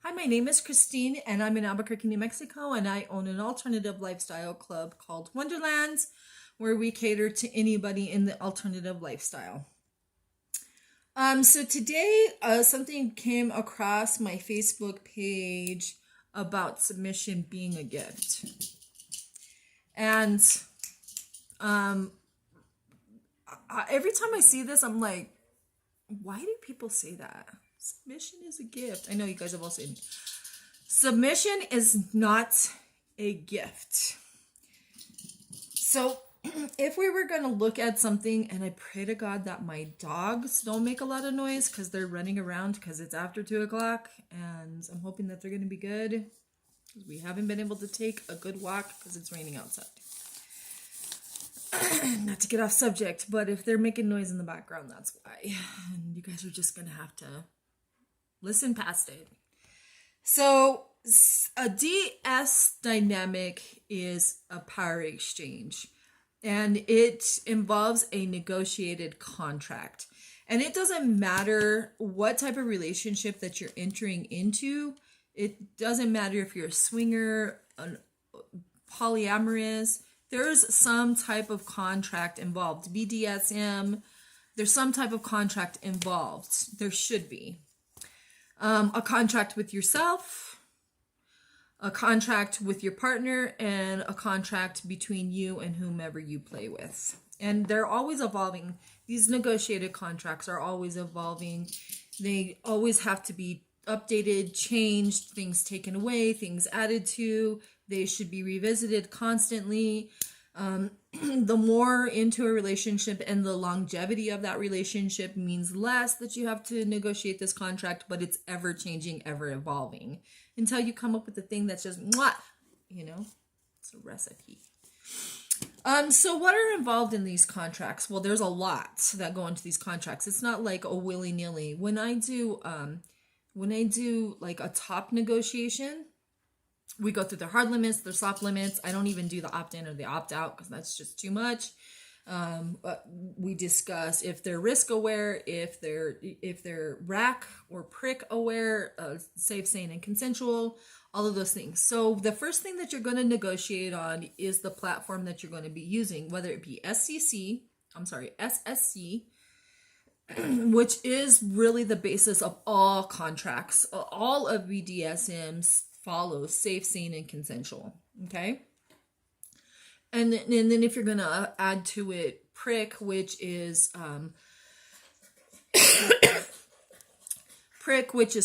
Hi, my name is Christine, and I'm in Albuquerque, New Mexico, and I own an alternative lifestyle club called Wonderlands, where we cater to anybody in the alternative lifestyle. So today, something came across my Facebook page about submission being a gift, and every time I see this, I'm like, why do people say that? Submission is a gift. I know you guys have all said submission is not a gift. So if we were going to look at something, and I pray to God that my dogs don't make a lot of noise because they're running around because it's after 2 o'clock, and I'm hoping that they're going to be good. We haven't been able to take a good walk because it's raining outside. Not to get off subject, but if they're making noise in the background, that's why. And you guys are just going to have to listen past it. So a DS dynamic is a power exchange, and it involves a negotiated contract. And it doesn't matter what type of relationship that you're entering into. It doesn't matter if you're a swinger, polyamorous. There's some type of contract involved. BDSM, there's some type of contract involved. There should be. A contract with yourself, a contract with your partner, and a contract between you and whomever you play with. And they're always evolving. These negotiated contracts are always evolving. They always have to be updated, changed, things taken away, things added to. They should be revisited constantly. The more into a relationship and the longevity of that relationship means less that you have to negotiate this contract, but it's ever changing, ever evolving until you come up with the thing that's just, mwah, it's a recipe. So what are involved in these contracts? Well, there's a lot that go into these contracts. It's not like a willy-nilly. When I do like a top negotiation, we go through their hard limits, their soft limits. I don't even do the opt-in or the opt-out because that's just too much. We discuss if they're risk aware, if they're rack or prick aware, safe, sane, and consensual, all of those things. So the first thing that you're going to negotiate on is the platform that you're going to be using, whether it be SSC, which is really the basis of all contracts. All of BDSMs follows safe, sane, and consensual. Okay. And then if you're going to add to it prick, which is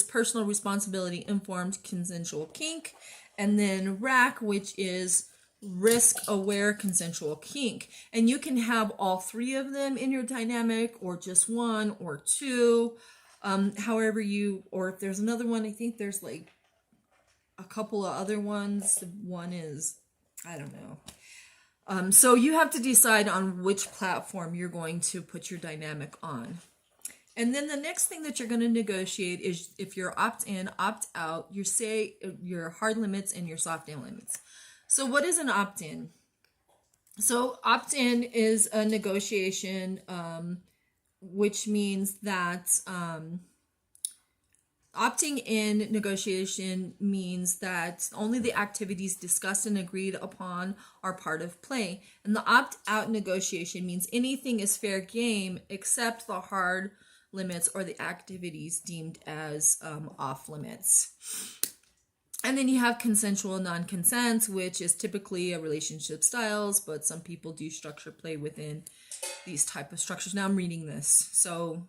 personal responsibility informed consensual kink, and then rack, which is risk aware consensual kink. And you can have all three of them in your dynamic, or just one or two, however you, or if there's another one, I think there's like a couple of other ones. One is, I don't know. So you have to decide on which platform you're going to put your dynamic on. And then the next thing that you're going to negotiate is if you're opt-in, opt-out, your hard limits and your soft limits. So what is an opt-in? So opt-in is a negotiation, which means that opting in negotiation means that only the activities discussed and agreed upon are part of play. And the opt-out negotiation means anything is fair game except the hard limits or the activities deemed as off limits. And then you have consensual non-consent, which is typically a relationship styles, but some people do structure play within these type of structures. Now I'm reading this, so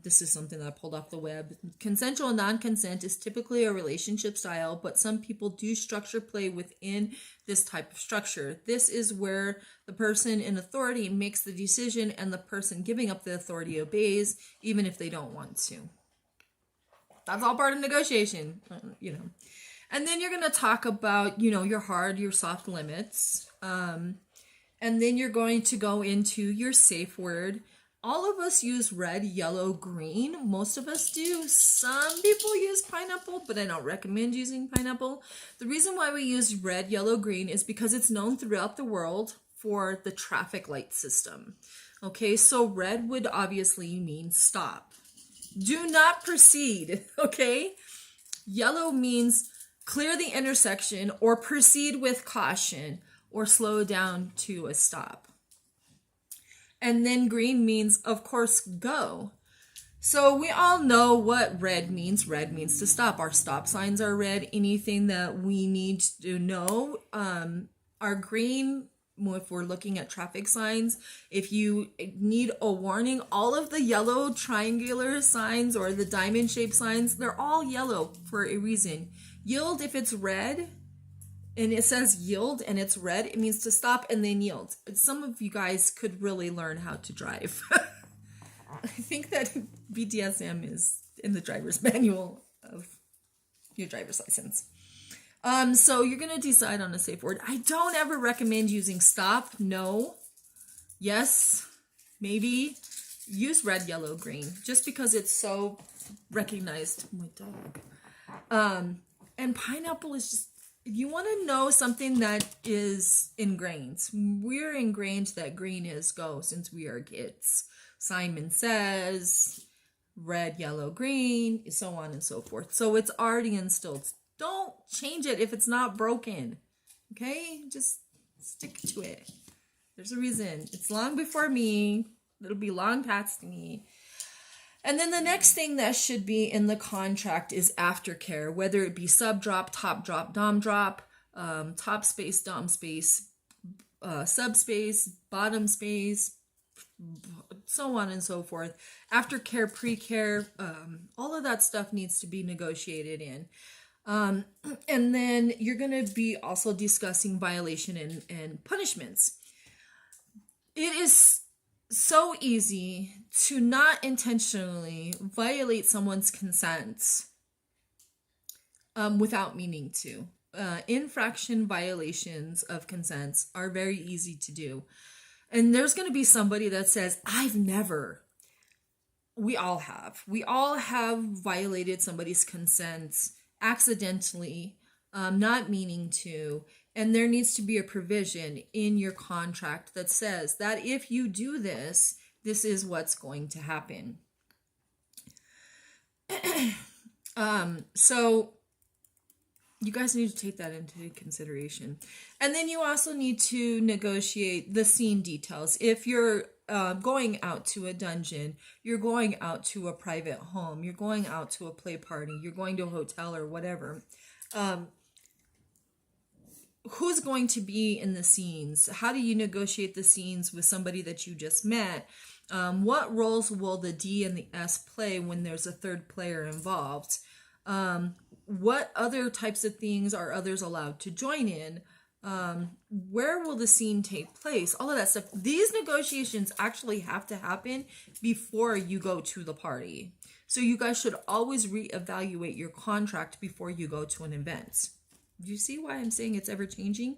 this is something that I pulled off the web. Consensual non-consent is typically a relationship style, but some people do structure play within this type of structure. This is where the person in authority makes the decision and the person giving up the authority obeys, even if they don't want to. That's all part of negotiation, And then you're going to talk about, your hard, your soft limits. And then you're going to go into your safe word. All of us use red, yellow, green. Most of us do. Some people use pineapple, but I don't recommend using pineapple. The reason why we use red, yellow, green is because it's known throughout the world for the traffic light system. Okay, so red would obviously mean stop. Do not proceed, okay? Yellow means clear the intersection or proceed with caution or slow down to a stop. And then green means, of course, go. So we all know what red means. Red means to stop. Our stop signs are red. Anything that we need to know are green. If we're looking at traffic signs, if you need a warning, all of the yellow triangular signs or the diamond shaped signs, they're all yellow for a reason. Yield, if it's red and it says yield and it's red, it means to stop and then yield. Some of you guys could really learn how to drive. I think that BDSM is in the driver's manual of your driver's license. So you're going to decide on a safe word. I don't ever recommend using stop. No. Yes. Maybe. Use red, yellow, green. Just because it's so recognized. My dog. And pineapple is just, if you want to know something that is ingrained, we're ingrained that green is go since we are kids. Simon Says, red, yellow, green, so on and so forth. So it's already instilled. Don't change it if it's not broken. Okay? Just stick to it. There's a reason. It's long before me. It'll be long past me. And then the next thing that should be in the contract is aftercare, whether it be sub drop, top drop, dom drop, top space, dom space, sub space, bottom space, so on and so forth. Aftercare, pre-care, all of that stuff needs to be negotiated in. And then you're going to be also discussing violation and punishments. It is so easy to not intentionally violate someone's consent without meaning to. Infraction violations of consents are very easy to do. And there's going to be somebody that says, I've never. We all have. We all have violated somebody's consent accidentally, not meaning to. And there needs to be a provision in your contract that says that if you do this, this is what's going to happen. So you guys need to take that into consideration. And then you also need to negotiate the scene details. If you're going out to a dungeon, you're going out to a private home, you're going out to a play party, you're going to a hotel or whatever, who's going to be in the scenes? How do you negotiate the scenes with somebody that you just met? What roles will the D and the S play when there's a third player involved? What other types of things are others allowed to join in? Where will the scene take place? All of that stuff. These negotiations actually have to happen before you go to the party. So you guys should always reevaluate your contract before you go to an event. Do you see why I'm saying it's ever changing?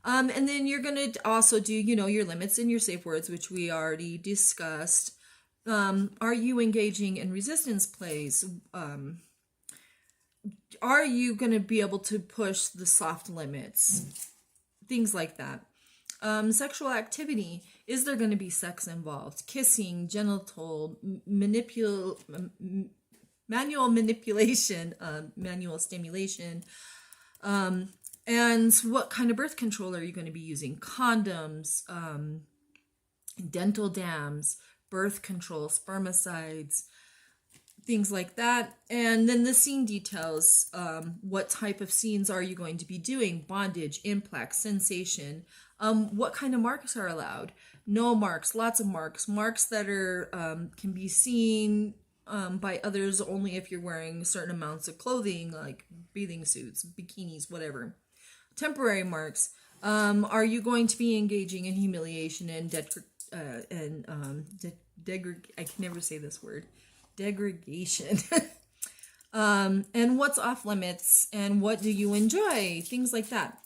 And then you're going to also do, your limits and your safe words, which we already discussed. Are you engaging in resistance plays? Are you going to be able to push the soft limits? Things like that. Sexual activity. Is there going to be sex involved? Kissing, genital, manual manipulation, manual stimulation. And what kind of birth control are you going to be using? Condoms, dental dams, birth control, spermicides, things like that. And then the scene details. What type of scenes are you going to be doing? Bondage, impact, sensation. What kind of marks are allowed? No marks, lots of marks. Marks that are can be seen by others only if you're wearing certain amounts of clothing, like bathing suits, bikinis, whatever. Temporary marks. Are you going to be engaging in humiliation and I can never say this word. Degradation. And what's off limits and what do you enjoy? Things like that.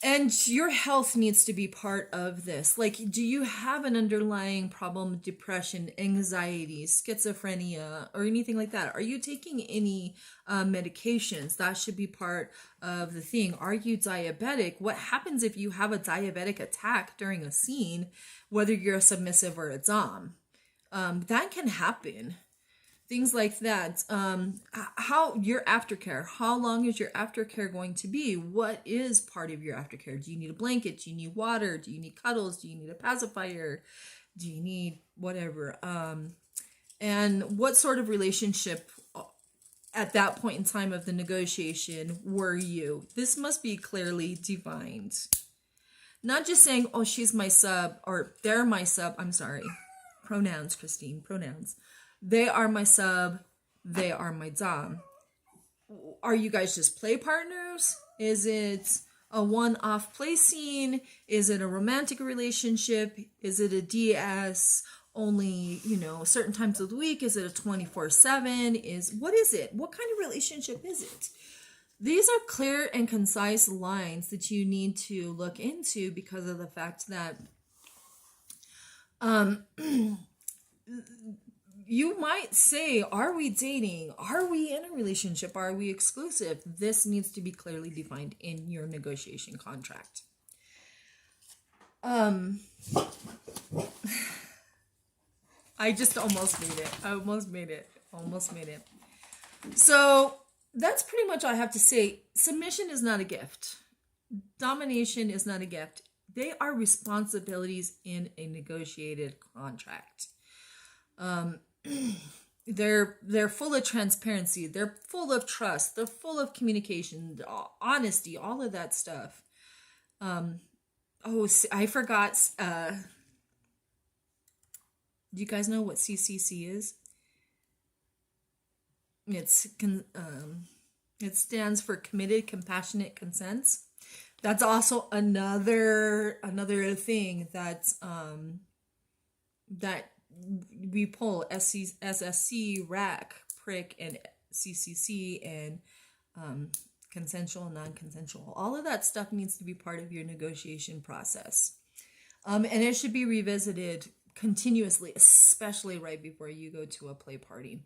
And your health needs to be part of this. Like, do you have an underlying problem, depression, anxiety, schizophrenia, or anything like that? Are you taking any medications? That should be part of the thing. Are you diabetic? What happens if you have a diabetic attack during a scene, whether you're a submissive or a dom? That can happen. things like that. How your aftercare, how long is your aftercare going to be? What is part of your aftercare? Do you need a blanket? Do you need water? Do you need cuddles? Do you need a pacifier? Do you need whatever? And what sort of relationship at that point in time of the negotiation were you? This must be clearly defined. Not just saying, oh, she's my sub, or they're my sub. I'm sorry. Pronouns, Christine, pronouns. They are my sub. They are my dom. Are you guys just play partners? Is it a one-off play scene? Is it a romantic relationship? Is it a DS only, certain times of the week? Is it a 24/7? What is it? What kind of relationship is it? These are clear and concise lines that you need to look into because of the fact that you might say, are we dating? Are we in a relationship? Are we exclusive? This needs to be clearly defined in your negotiation contract. I just almost made it. So that's pretty much all I have to say. Submission is not a gift. Domination is not a gift. They are responsibilities in a negotiated contract. They're full of transparency. They're full of trust. They're full of communication, honesty, all of that stuff. I forgot. Do you guys know what CCC is? It stands for Committed Compassionate Consents. That's also another thing that we pull SSC, RAC, PRIC, and CCC, and consensual, non-consensual. All of that stuff needs to be part of your negotiation process. And it should be revisited continuously, especially right before you go to a play party.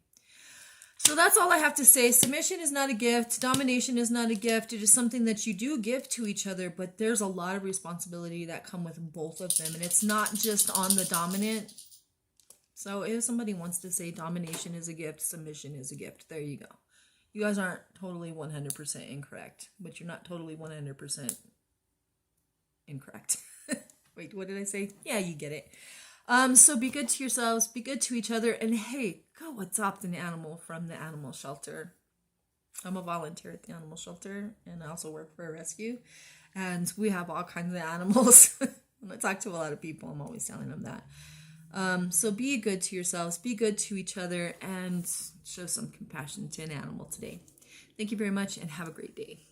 So that's all I have to say. Submission is not a gift. Domination is not a gift. It is something that you do give to each other, but there's a lot of responsibility that come with both of them. And it's not just on the dominant. So if somebody wants to say domination is a gift, submission is a gift, there you go. You guys aren't totally 100% incorrect, but you're not totally 100% incorrect. Wait, what did I say? Yeah, you get it. So be good to yourselves, be good to each other, and hey, go adopt an animal from the animal shelter. I'm a volunteer at the animal shelter, and I also work for a rescue, and we have all kinds of animals. When I talk to a lot of people, I'm always telling them that. So be good to yourselves, be good to each other, and show some compassion to an animal today. Thank you very much, and have a great day.